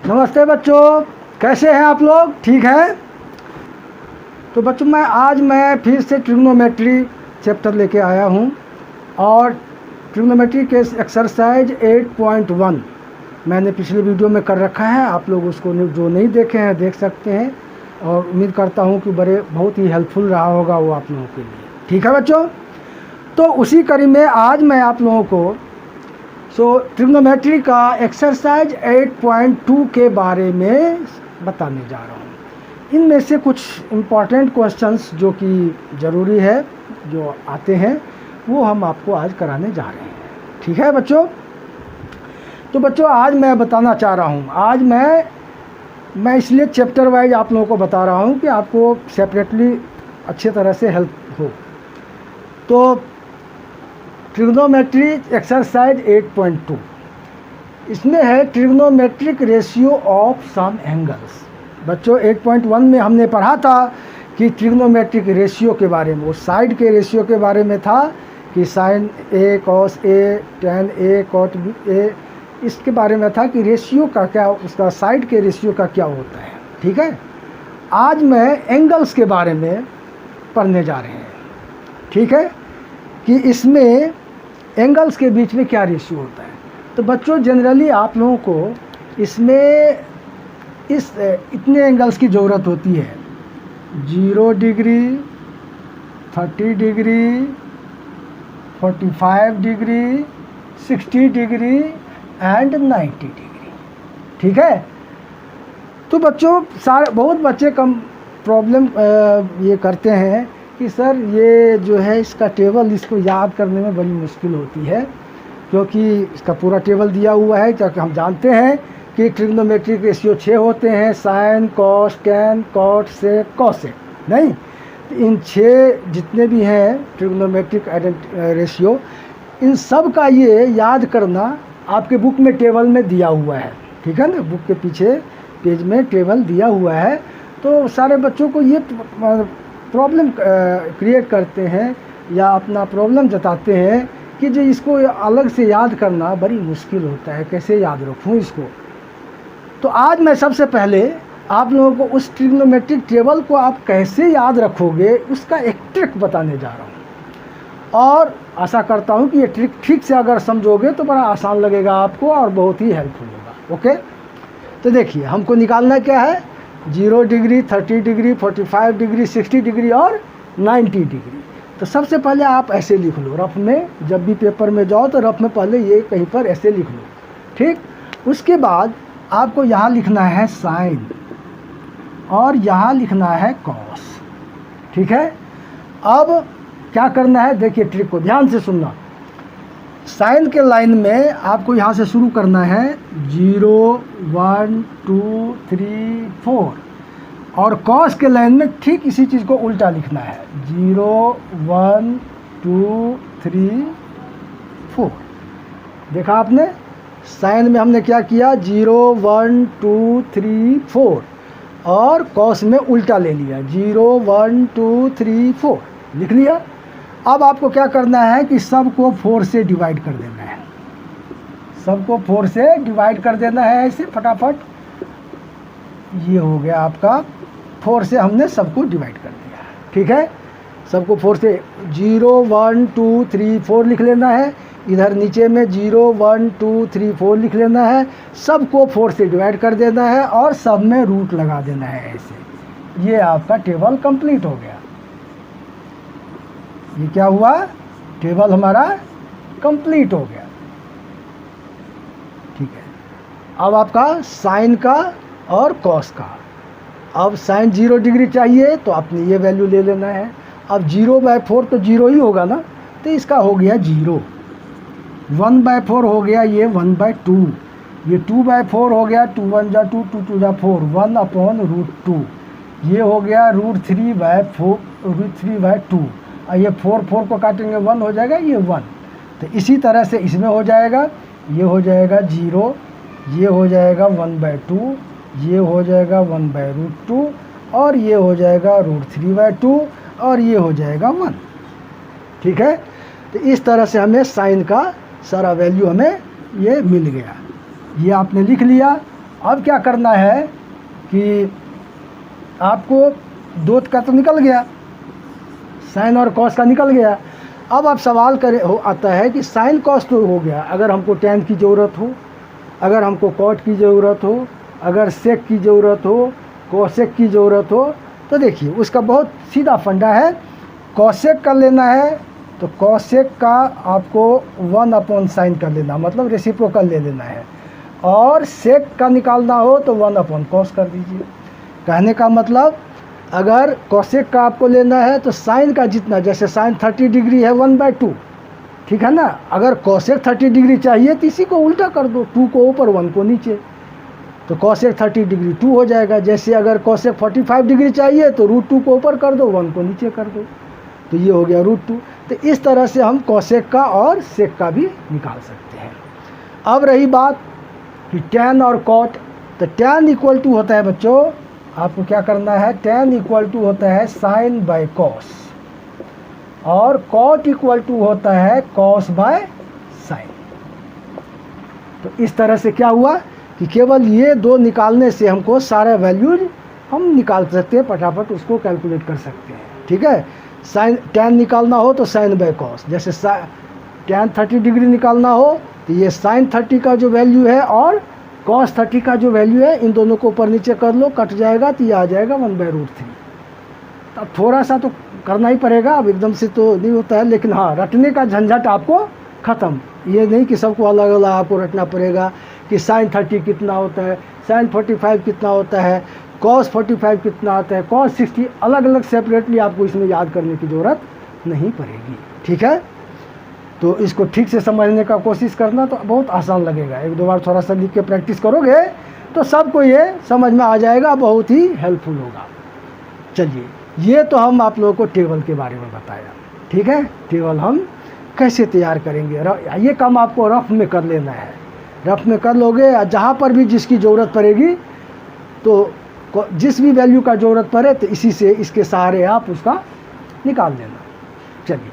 नमस्ते बच्चों, कैसे हैं आप लोग? ठीक है। तो बच्चों आज मैं फिर से ट्रिग्नोमेट्री चैप्टर लेके आया हूं और ट्रिग्नोमेट्री के एक्सरसाइज 8.1 मैंने पिछले वीडियो में कर रखा है। आप लोग उसको जो नहीं देखे हैं देख सकते हैं और उम्मीद करता हूं कि बहुत ही हेल्पफुल रहा होगा वो आप लोगों के लिए। ठीक है बच्चों, तो उसी कड़ी में आज मैं आप लोगों को ट्रिग्नोमेट्री का एक्सरसाइज 8.2 के बारे में बताने जा रहा हूँ। इनमें से कुछ इम्पॉर्टेंट क्वेश्चंस जो कि ज़रूरी है जो आते हैं वो हम आपको आज कराने जा रहे हैं। ठीक है बच्चों, तो बच्चों आज मैं बताना चाह रहा हूँ, आज मैं इसलिए चैप्टर वाइज आप लोगों को बता रहा हूँ कि आपको सेपरेटली अच्छे तरह से हेल्प हो। तो ट्रिग्नोमेट्री एक्सरसाइज 8.2 इसमें है trigonometric ratio of some angles. बच्चों 8.1 में हमने पढ़ा था कि ट्रिग्नोमेट्रिक रेशियो के बारे में, वो साइड के रेशियो के बारे में था कि sine A cos A tan A cot A, इसके बारे में था कि रेशियो का क्या, उसका साइड के रेशियो का क्या होता है। ठीक है, आज मैं एंगल्स के बारे में पढ़ने जा रहे हैं। ठीक है, कि इसमें एंगल्स के बीच में क्या रेशियो होता है। तो बच्चों जनरली आप लोगों को इसमें इतने एंगल्स की ज़रूरत होती है, 0 degree, 30 degree, 45 degree, 60 degree and 90 degree. ठीक है, तो बच्चों बहुत बच्चे कम प्रॉब्लम ये करते हैं कि सर ये जो है इसका टेबल, इसको याद करने में बड़ी मुश्किल होती है क्योंकि इसका पूरा टेबल दिया हुआ है। क्योंकि हम जानते हैं कि ट्रिग्नोमेट्रिक रेशियो 6 होते हैं, sine cos tan cot sec cosec, नहीं तो इन 6 जितने भी हैं ट्रिग्नोमेट्रिक रेशियो, इन सब का ये याद करना आपके बुक में टेबल में दिया हुआ है। ठीक है ना, बुक के पीछे पेज में टेबल दिया हुआ है। तो सारे बच्चों को ये प्रॉब्लम क्रिएट करते हैं या अपना प्रॉब्लम जताते हैं कि जो इसको अलग से याद करना बड़ी मुश्किल होता है, कैसे याद रखूं इसको। तो आज मैं सबसे पहले आप लोगों को उस ट्रिग्नोमेट्रिक टेबल को आप कैसे याद रखोगे उसका एक ट्रिक बताने जा रहा हूं और आशा करता हूं कि ये ट्रिक ठीक से अगर समझोगे तो बड़ा आसान लगेगा आपको और बहुत ही हेल्पफुल होगा। ओके, तो देखिए हमको निकालना क्या है, 0 डिग्री, 30 डिग्री, 45 डिग्री, 60 डिग्री और 90 डिग्री। तो सबसे पहले आप ऐसे लिख लो रफ में, जब भी पेपर में जाओ तो रफ में पहले ये कहीं पर ऐसे लिख लो। ठीक, उसके बाद आपको यहाँ लिखना है साइन और यहाँ लिखना है कॉस। ठीक है, अब क्या करना है, देखिए ट्रिक को ध्यान से सुनना। साइन के लाइन में आपको यहाँ से शुरू करना है 0 1 2 3 4 और कॉस के लाइन में ठीक इसी चीज़ को उल्टा लिखना है 0 1 2 3 4। देखा आपने, साइन में हमने क्या किया, 0 1 2 3 4 और कॉस में उल्टा ले लिया 0 1 2 3 4 लिख लिया। अब आपको क्या करना है कि सबको 4 से डिवाइड कर देना है, सबको 4 से डिवाइड कर देना है ऐसे फटाफट। ये हो गया आपका, 4 से हमने सबको डिवाइड कर दिया। ठीक है, सबको 4 से 0 1 2 3 4 लिख लेना है, इधर नीचे में 0 1 2 3 4 लिख लेना है, सबको 4 से डिवाइड कर देना है और सब में रूट लगा देना है ऐसे। ये आपका टेबल कंप्लीट हो गया। ये क्या हुआ, टेबल हमारा कंप्लीट हो गया। ठीक है, अब आपका साइन का और कॉस का, अब साइन 0 डिग्री चाहिए तो आपने ये वैल्यू ले लेना है। अब 0/4 तो 0 ही होगा ना, तो इसका हो गया 0। 1/4 हो गया ये 1/2, ये 2/4 हो गया 2 1 जा 2 2 2 जा 4 1/√2, ये हो गया √3/2 और ये 4 4 को काटेंगे 1 हो जाएगा, ये 1। तो इसी तरह से इसमें हो जाएगा, ये हो जाएगा 0, ये हो जाएगा 1/2, ये हो जाएगा 1/√2 और ये हो जाएगा √3/2 और ये हो जाएगा 1। ठीक है, तो इस तरह से हमें साइन का सारा वैल्यू हमें ये मिल गया। ये आपने लिख लिया। अब क्या करना है कि आपको दो का तो निकल गया, साइन और कॉस का निकल गया। अब आप सवाल करे हो आता है कि साइन कॉस तो हो गया, अगर हमको टैन की ज़रूरत हो, अगर हमको कॉट की ज़रूरत हो, अगर सेक की ज़रूरत हो, कोसेक की ज़रूरत हो, तो देखिए उसका बहुत सीधा फंडा है। कोसेक का लेना है तो कोसेक का आपको 1/sin कर लेना, मतलब रेसिप्रोकल ले लेना है, और सेक का निकालना हो तो 1/cos कर दीजिए। कहने का मतलब अगर कोसेक का आपको लेना है तो साइन का जितना, जैसे साइन 30 डिग्री है 1/2, ठीक है ना। अगर कोसेक 30 डिग्री चाहिए तो इसी को उल्टा कर दो, 2 को ऊपर 1 को नीचे, तो कोसेक 30 डिग्री 2 हो जाएगा। जैसे अगर कोसेक 45 डिग्री चाहिए तो √2 को ऊपर कर दो, 1 को नीचे कर दो, तो ये हो गया √2। तो इस तरह से हम कोसेक का और सेक का भी निकाल सकते हैं। अब रही बात कि टैन और कॉट, तो टैन इक्वल टू होता है बच्चों, आपको क्या करना है, टैन इक्वल टू होता है साइन बाय कॉस, और कॉट इक्वल टू होता है कॉस बाय साइन। तो इस तरह से क्या हुआ कि केवल ये दो निकालने से हमको सारे वैल्यूज हम निकाल सकते हैं, फटाफट उसको कैलकुलेट कर सकते हैं, ठीक है। साइन टैन निकालना हो तो साइन बाय कॉस, जैसे टैन 30 डिग्री निकालना हो तो ये साइन 30 का जो वैल्यू है और कॉस 30 का जो वैल्यू है, इन दोनों को ऊपर नीचे कर लो, कट जाएगा तो ये आ जाएगा 1/√3। अब थोड़ा सा तो करना ही पड़ेगा, अब एकदम से तो नहीं होता है, लेकिन हाँ रटने का झंझट आपको ख़त्म। ये नहीं कि सबको अलग अलग आपको रटना पड़ेगा कि साइन 30 कितना होता है, साइन 45 कितना होता है, कॉस 45 कितना आता है, कॉस 60, अलग अलग सेपरेटली आपको इसमें याद करने की ज़रूरत नहीं पड़ेगी, ठीक है। तो इसको ठीक से समझने का कोशिश करना, तो बहुत आसान लगेगा। एक दो बार थोड़ा सा लिख के प्रैक्टिस करोगे तो सबको ये समझ में आ जाएगा, बहुत ही हेल्पफुल होगा। चलिए, ये तो हम आप लोगों को टेबल के बारे में बताया, ठीक है। टेबल हम कैसे तैयार करेंगे, ये काम आपको रफ में कर लेना है। रफ में कर लोगे, जहाँ पर भी जिसकी ज़रूरत पड़ेगी, तो जिस भी वैल्यू का ज़रूरत पड़े तो इसी से, इसके सहारे आप उसका निकाल लेना। चलिए,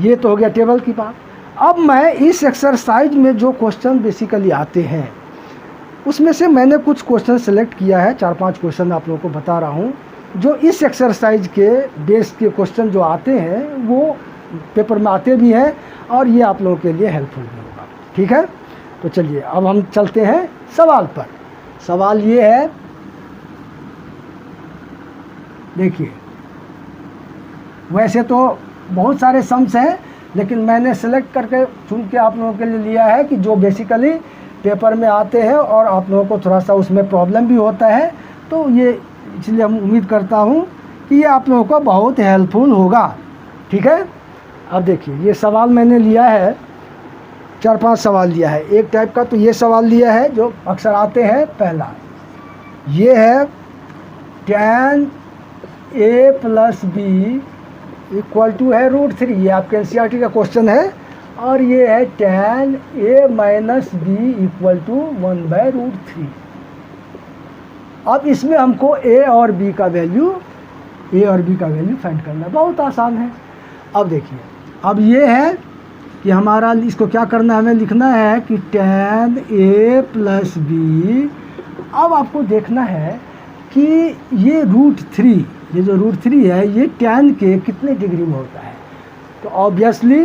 ये तो हो गया टेबल की बात। अब मैं इस एक्सरसाइज में जो क्वेश्चन बेसिकली आते हैं उसमें से मैंने कुछ क्वेश्चन सेलेक्ट किया है, 4-5 क्वेश्चन आप लोगों को बता रहा हूँ, जो इस एक्सरसाइज के बेस के क्वेश्चन जो आते हैं वो पेपर में आते भी हैं, और ये आप लोगों के लिए हेल्पफुल भी होगा, ठीक है। तो चलिए अब हम चलते हैं सवाल पर। सवाल ये है, देखिए वैसे तो बहुत सारे सम्स हैं, लेकिन मैंने सेलेक्ट करके चुन के आप लोगों के लिए लिया है कि जो बेसिकली पेपर में आते हैं और आप लोगों को थोड़ा सा उसमें प्रॉब्लम भी होता है, तो ये इसलिए हम उम्मीद करता हूँ कि ये आप लोगों को बहुत हेल्पफुल होगा, ठीक है। अब देखिए, ये सवाल मैंने लिया है, 4-5 सवाल लिया है एक टाइप का। तो ये सवाल लिया है जो अक्सर आते हैं। पहला ये है, tan a + b equal to है √3, ये आपके एनसीईआरटी का क्वेश्चन है। और ये है tan a - b equal to 1/√3। अब इसमें हमको a और b का वैल्यू फाइंड करना है, बहुत आसान है। अब देखिए, अब ये है कि हमारा इसको क्या करना है, हमें लिखना है कि tan a + b। अब आपको देखना है कि ये √3, ये जो √3 है, ये tan के कितने डिग्री में होता है। तो obviously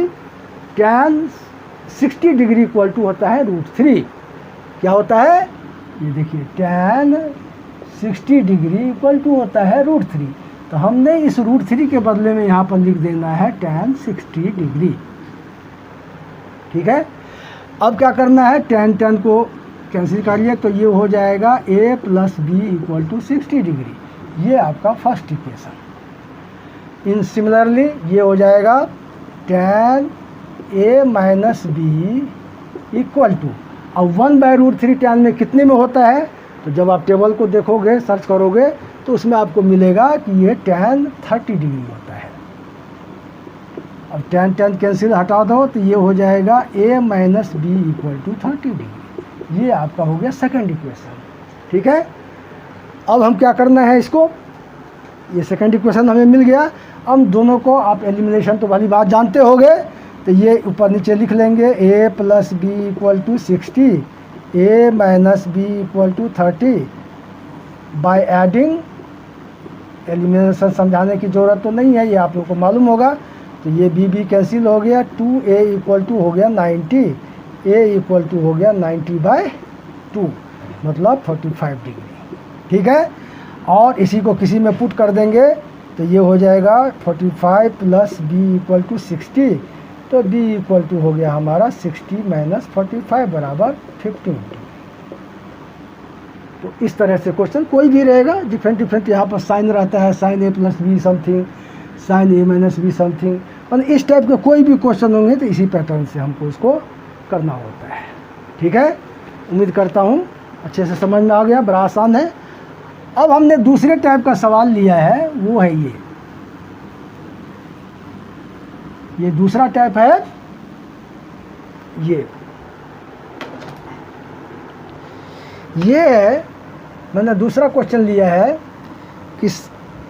tan 60 degree equal to होता है √3। क्या होता है, ये देखिए, tan 60 डिग्री इक्वल टू होता है √3। तो हमने इस √3 के बदले में यहाँ पर लिख देना है tan 60 डिग्री, ठीक है। अब क्या करना है, tan को कैंसिल करिए, तो ये हो जाएगा a + b equal to 60 degree. ये आपका फर्स्ट इक्वेशन। इन सिमिलरली ये हो जाएगा tan a - b equal to, अब 1/√3 tan में कितने में होता है, तो जब आप टेबल को देखोगे, सर्च करोगे, तो उसमें आपको मिलेगा कि ये tan 30 डिग्री होता है। अब tan कैंसिल हटा दो, तो ये हो जाएगा a - b equal to 30 degree. ये आपका हो गया सेकंड इक्वेशन, ठीक है। अब हम क्या करना है, इसको, ये सेकंड इक्वेशन हमें मिल गया। अब दोनों को आप एलिमिनेशन तो वाली बात जानते होंगे, तो ये ऊपर नीचे लिख लेंगे, a + b equal to 60 a minus B equal to 30 by adding, elimination समझाने की ज़रूरत तो नहीं है, ये आप लोग को मालूम होगा। तो ये बी कैंसिल हो गया, 2a इक्वल टू हो गया 90, a इक्वल टू हो गया 90/2 मतलब 45 डिग्री। ठीक है, और इसी को किसी में पुट कर देंगे तो ये हो जाएगा 45 प्लस बी इक्वल टू 60, तो b इक्वल टू हो गया हमारा 60 माइनस 45 बराबर 15। तो इस तरह से क्वेश्चन कोई भी रहेगा, डिफरेंट यहाँ पर साइन रहता है, sine a plus B something, sine a minus B something, मतलब इस टाइप के कोई भी क्वेश्चन होंगे तो इसी पैटर्न से हमको इसको करना होता है। ठीक है, उम्मीद करता हूँ अच्छे से समझ में आ गया, बड़ा आसान है। अब हमने दूसरे टाइप का सवाल लिया है, वो है ये दूसरा टाइप है। ये है, मैंने दूसरा क्वेश्चन लिया है कि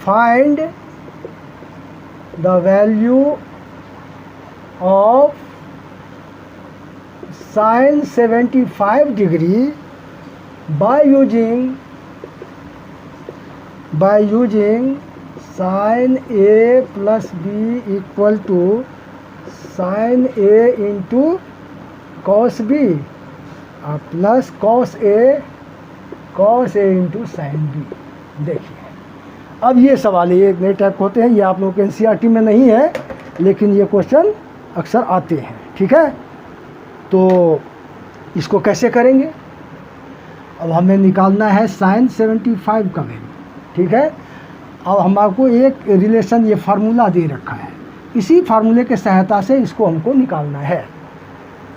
find the value of sine 75 degree by using sine a plus B equal to sine a into cos B plus cos a into sine B. देखिए अब ये सवाल है, ये नए टाइप होते हैं, ये आप लोगों के एनसीईआरटी में नहीं है, लेकिन ये क्वेश्चन अक्सर आते हैं। ठीक है, तो इसको कैसे करेंगे? अब हमें निकालना है साइन 75 का वैल्यू। ठीक है, अब हम आपको एक रिलेशन, ये फार्मूला दे रखा है, इसी फार्मूले के सहायता से इसको हमको निकालना है।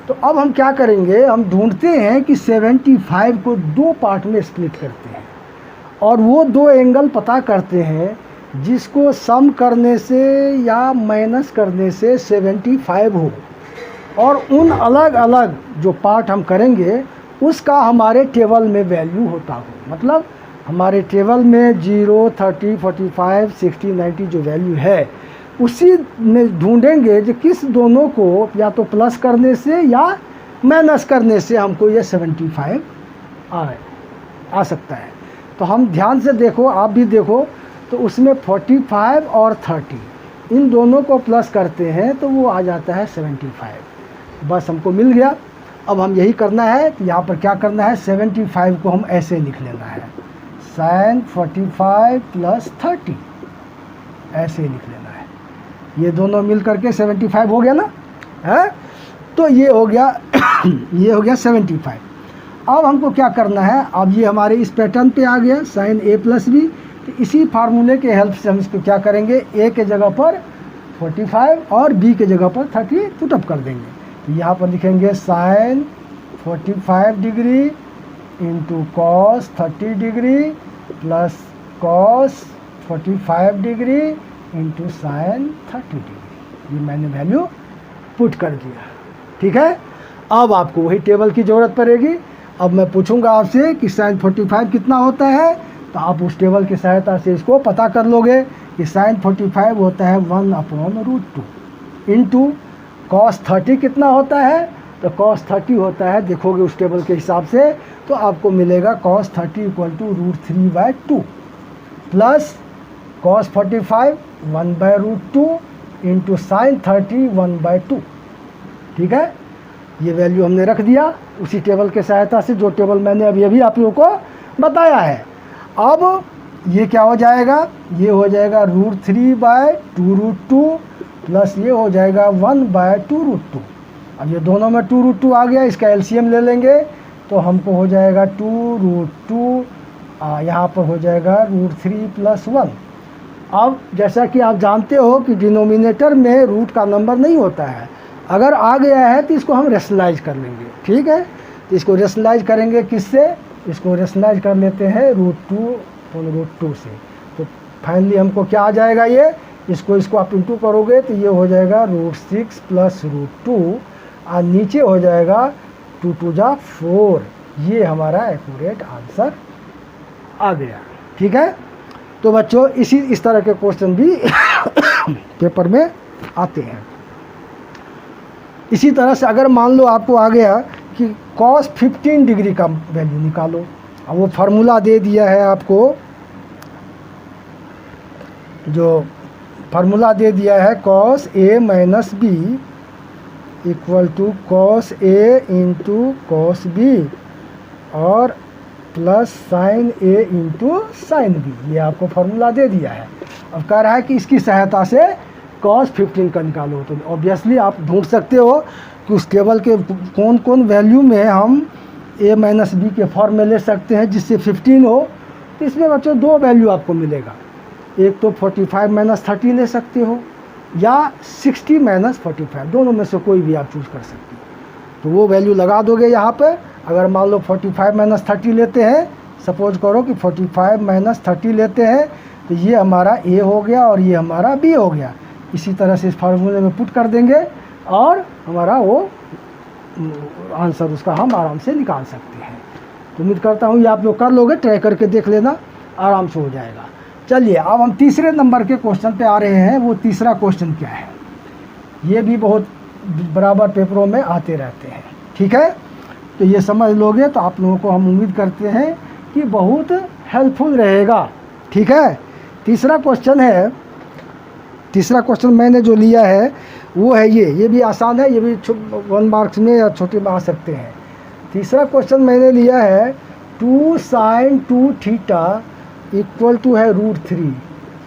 तो अब हम क्या करेंगे, हम ढूंढते हैं कि 75 को दो पार्ट में स्प्लिट करते हैं और वो दो एंगल पता करते हैं जिसको सम करने से या माइनस करने से 75 हो, और उन अलग अलग जो पार्ट हम करेंगे उसका हमारे टेबल में वैल्यू होता हो। मतलब हमारे टेबल में 0, 30, 45, 60, 90 जो वैल्यू है उसी में ढूंढेंगे कि किस दोनों को या तो प्लस करने से या माइनस करने से हमको ये 75 आ सकता है। तो हम ध्यान से देखो, आप भी देखो, तो उसमें 45 और 30 इन दोनों को प्लस करते हैं तो वो आ जाता है 75। बस हमको मिल गया। अब हम यही करना है कि यहाँ पर क्या करना है, 75 को हम ऐसे लिख लेना है, sin 45 प्लस 30 ऐसे लिख लेना है। ये दोनों मिल करके 75 हो गया ना, है? तो ये हो गया ये हो गया 75। अब हमको क्या करना है, अब ये हमारे इस पैटर्न पे आ गया sin a प्लस बी, तो इसी फार्मूले के हेल्प से हम इसको क्या करेंगे, a के जगह पर 45 और b के जगह पर 30 पुटअप कर देंगे। तो यहाँ पर लिखेंगे sin 45 degree into cos 30 degree plus cos 45 degree into sine 30 degree. ये मैंने वैल्यू पुट कर दिया। ठीक है, अब आपको वही टेबल की ज़रूरत पड़ेगी। अब मैं पूछूंगा आपसे कि साइन 45 कितना होता है, तो आप उस टेबल की सहायता से इसको पता कर लोगे कि साइन 45 होता है 1/√2 इंटू कॉस 30 कितना होता है, तो कॉस 30 होता है, देखोगे उस टेबल के हिसाब से तो आपको मिलेगा cos 30 equal to √3/2 plus cos 45 1/√2 into sine 30 1/2। ठीक है, ये वैल्यू हमने रख दिया उसी टेबल के सहायता से, जो टेबल मैंने अभी आप लोगों को बताया है। अब ये क्या हो जाएगा, ये हो जाएगा √3/2√2 प्लस ये हो जाएगा 1/2√2। अब ये दोनों में 2√2 आ गया, इसका एलसीएम ले लेंगे तो हमको हो जाएगा 2√2, यहाँ पर हो जाएगा √3 प्लस 1। अब जैसा कि आप जानते हो कि डिनोमिनेटर में रूट का नंबर नहीं होता है, अगर आ गया है तो इसको हम रेशनलाइज कर लेंगे। ठीक है, तो इसको रेशनलाइज करेंगे किससे, इसको रेशनलाइज कर लेते हैं √2 से। तो फाइनली हमको क्या आ जाएगा, ये इसको आप इंटू करोगे तो ये हो जाएगा √6 प्लस √2 और नीचे हो जाएगा 2 2 जा 4। ये हमारा एक्यूरेट आंसर आ गया। ठीक है, तो बच्चों इस तरह के क्वेश्चन भी पेपर में आते हैं। इसी तरह से अगर मान लो आपको आ गया कि cos 15 डिग्री का वैल्यू निकालो। अब वो फार्मूला दे दिया है आपको, जो फार्मूला दे दिया है cos a minus B equal to cos a into cos b और plus sine a into sine B. ये आपको फार्मूला दे दिया है। अब कह रहा है कि इसकी सहायता से cos 15 का निकालो। तो ऑब्वियसली आप ढूंढ सकते हो कि उस टेबल के कौन कौन वैल्यू में हम a माइनस बी के फॉर्म में ले सकते हैं जिससे 15 हो। तो इसमें बच्चों दो वैल्यू आपको मिलेगा, एक तो 45 माइनस 30 ले सकते हो या 60 माइनस 45, दोनों में से कोई भी आप चूज़ कर सकते हो। तो वो वैल्यू लगा दोगे यहाँ पे। अगर मान लो 45 माइनस 30 लेते हैं, सपोज करो कि 45 माइनस 30 लेते हैं, तो ये हमारा a हो गया और ये हमारा b हो गया। इसी तरह से इस फार्मूले में पुट कर देंगे और हमारा वो आंसर उसका हम आराम से निकाल सकते हैं। तो उम्मीद करता हूँ ये आप लोग कर लोगे, ट्राई करके देख लेना, आराम से हो जाएगा। चलिए अब हम तीसरे नंबर के क्वेश्चन पे आ रहे हैं। वो तीसरा क्वेश्चन क्या है, ये भी बहुत बराबर पेपरों में आते रहते हैं, ठीक है। तो ये समझ लोगे तो आप लोगों को हम उम्मीद करते हैं कि बहुत हेल्पफुल रहेगा, ठीक है। तीसरा क्वेश्चन है, तीसरा क्वेश्चन मैंने जो लिया है वो है ये भी आसान है, ये भी 1 मार्क्स में या छोटे में आ सकते हैं। तीसरा क्वेश्चन मैंने लिया है 2 sin 2 थीटा इक्वल टू है √3,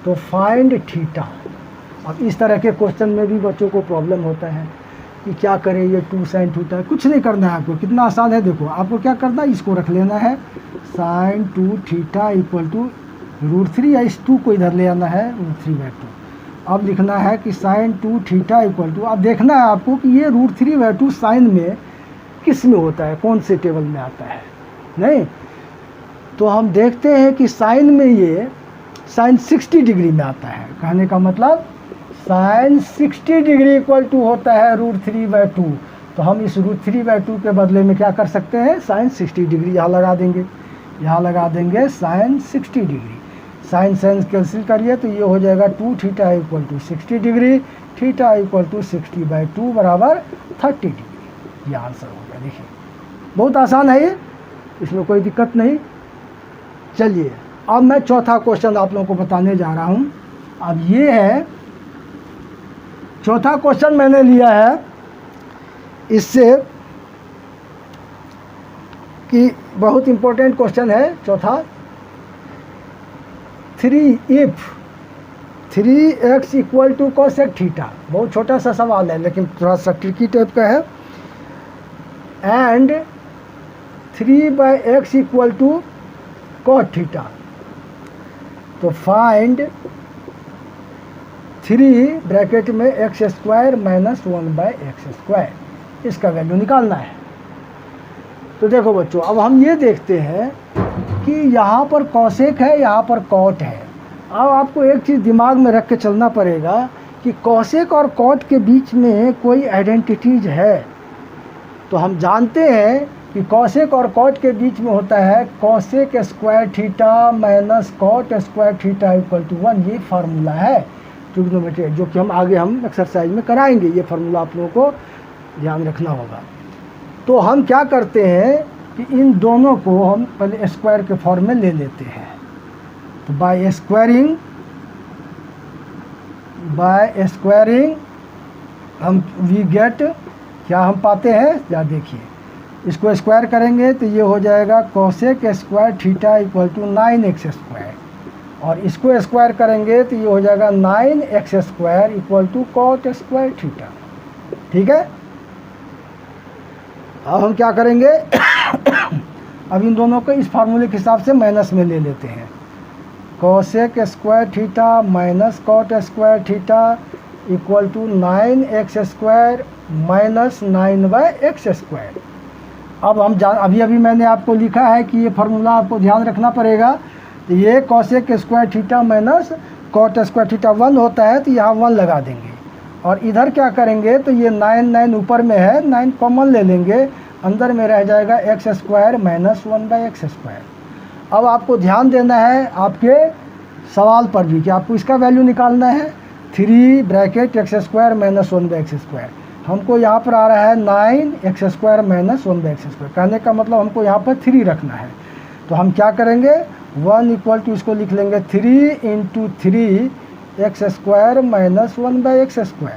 तो फाइंड थीटा। अब इस तरह के क्वेश्चन में भी बच्चों को प्रॉब्लम होता है कि क्या करें, ये 2 sin थीटा, कुछ नहीं करना है आपको, कितना आसान है। देखो आपको क्या करना है, इसको रख लेना है sin 2 थीटा इक्वल टू √3, या इस 2 को इधर ले आना है √3/2। अब लिखना है कि sin 2 थीटा इक्वल टू, अब देखना है आपको कि ये √3/2 साइन में किस में होता है, कौन से टेबल में आता है। नहीं तो हम देखते हैं कि साइन में ये sin 60 डिग्री में आता है। कहने का मतलब sin 60 डिग्री इक्वल टू होता है √3/2। तो हम इस √3/2 के बदले में क्या कर सकते हैं, sin 60 डिग्री यहाँ लगा देंगे, यहाँ लगा देंगे sin 60 degree. Sine sine cancel करिए तो ये हो जाएगा 2 theta equal to 60 degree, theta equal to 60/2 बराबर 30 डिग्री। ये आंसर हो गया। देखिए बहुत आसान है ये, इसमें कोई दिक्कत नहीं। चलिए अब मैं चौथा क्वेश्चन आप लोगों को बताने जा रहा हूँ। अब ये है चौथा क्वेश्चन मैंने लिया है इससे कि बहुत इम्पोर्टेंट क्वेश्चन है चौथा। 3 if 3x equal to cosec theta, बहुत छोटा सा सवाल है लेकिन थोड़ा सा ट्रिकी टाइप का है। And 3/x equal to cot theta, तो फाइंड 3 ब्रैकेट में x² माइनस 1/x², इसका वैल्यू निकालना है। तो देखो बच्चों अब हम ये देखते हैं कि यहाँ पर कॉसेक है, यहाँ पर कॉट है। अब आपको एक चीज़ दिमाग में रख के चलना पड़ेगा कि कॉसेक और कॉट के बीच में कोई आइडेंटिटीज है। तो हम जानते हैं कि कॉसेक और कॉट के बीच में होता है cosec square theta minus cot square theta equal to 1। ये फार्मूला है ट्रिग्नोमेट्री, जो कि हम आगे हम एक्सरसाइज में कराएंगे। ये फार्मूला आप लोगों को ध्यान रखना होगा। तो हम क्या करते हैं कि इन दोनों को हम पहले स्क्वायर के फॉर्म में ले लेते हैं। तो बाय स्क्वायरिंग हम वी गेट, क्या हम पाते हैं, या देखिए इसको स्क्वायर करेंगे तो ये हो जाएगा cosec square theta equal to 9x², और इसको स्क्वायर करेंगे तो ये हो जाएगा 9x² equal to cot square theta. ठीक है, अब हम क्या करेंगे अब इन दोनों को इस फार्मूले के हिसाब से माइनस में ले लेते हैं। Cosec square theta minus cot square theta equal to 9x² minus 9/x²। अब हम अभी मैंने आपको लिखा है कि ये फार्मूला आपको ध्यान रखना पड़ेगा। तो ये cosec square theta minus cot square theta 1 होता है, तो यहाँ 1 लगा देंगे। और इधर क्या करेंगे तो ये 9 ऊपर में है, 9 कॉमन ले लेंगे, अंदर में रह जाएगा x² माइनस 1/x²। अब आपको ध्यान देना है आपके सवाल पर भी कि आपको इसका वैल्यू निकालना है 3 ब्रैकेट x² माइनस 1/x²। हमको यहाँ पर आ रहा है 9x² माइनस 1/x²। कहने का मतलब हमको यहाँ पर 3 रखना है। तो हम क्या करेंगे, 1 इक्वल टू इसको लिख लेंगे 3 × 3x² माइनस 1/x²।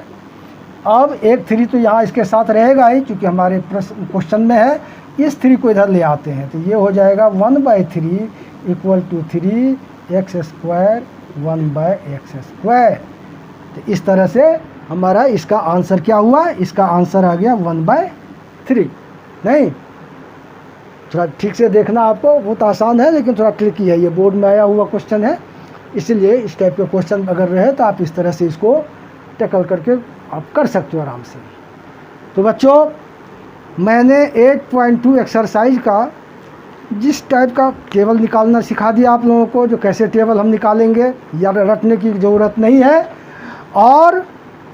अब एक 3 तो यहाँ इसके साथ रहेगा ही, क्योंकि हमारे प्रश्न क्वेश्चन में है। इस 3 को इधर ले आते हैं तो ये हो जाएगा 1/3 इक्वल टू 3x² 1/x²। तो इस तरह से हमारा इसका आंसर क्या हुआ, इसका आंसर आ गया 1/3। नहीं, थोड़ा ठीक से देखना, आपको बहुत आसान है लेकिन थोड़ा ट्रिकी है। ये बोर्ड में आया हुआ क्वेश्चन है, इसलिए इस टाइप के क्वेश्चन अगर रहे तो आप इस तरह से इसको टैकल करके आप कर सकते हो आराम से। तो बच्चों, मैंने 8.2 एक्सरसाइज का जिस टाइप का टेबल निकालना सिखा दिया आप लोगों को, जो कैसे टेबल हम निकालेंगे या रटने की ज़रूरत नहीं है। और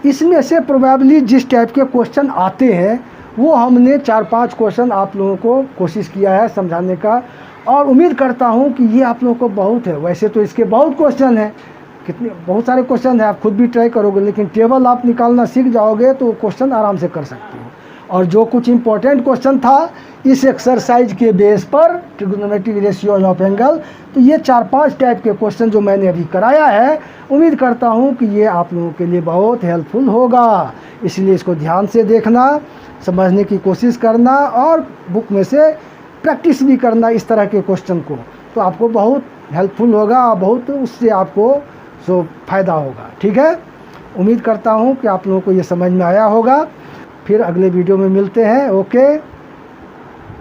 इसमें से प्रोबेबली जिस टाइप के क्वेश्चन आते हैं वो हमने 4-5 क्वेश्चन आप लोगों को कोशिश किया है समझाने का, और उम्मीद करता हूँ कि ये आप लोगों को बहुत है। वैसे तो इसके बहुत क्वेश्चन हैं, कितने बहुत सारे क्वेश्चन हैं, आप खुद भी ट्राई करोगे, लेकिन टेबल आप निकालना सीख जाओगे तो क्वेश्चन आराम से कर सकते हो। और जो कुछ इम्पोर्टेंट क्वेश्चन था इस एक्सरसाइज के बेस पर, ट्रिग्नोमेट्रिक रेशियो ऑफ एंगल, तो ये 4-5 टाइप के क्वेश्चन जो मैंने अभी कराया है, उम्मीद करता हूँ कि ये आप लोगों के लिए बहुत हेल्पफुल होगा। इसलिए इसको ध्यान से देखना, समझने की कोशिश करना और बुक में से प्रैक्टिस भी करना इस तरह के क्वेश्चन को, तो आपको बहुत हेल्पफुल होगा, बहुत उससे आपको फ़ायदा होगा। ठीक है, उम्मीद करता हूँ कि आप लोगों को ये समझ में आया होगा। फिर अगले वीडियो में मिलते हैं। ओके।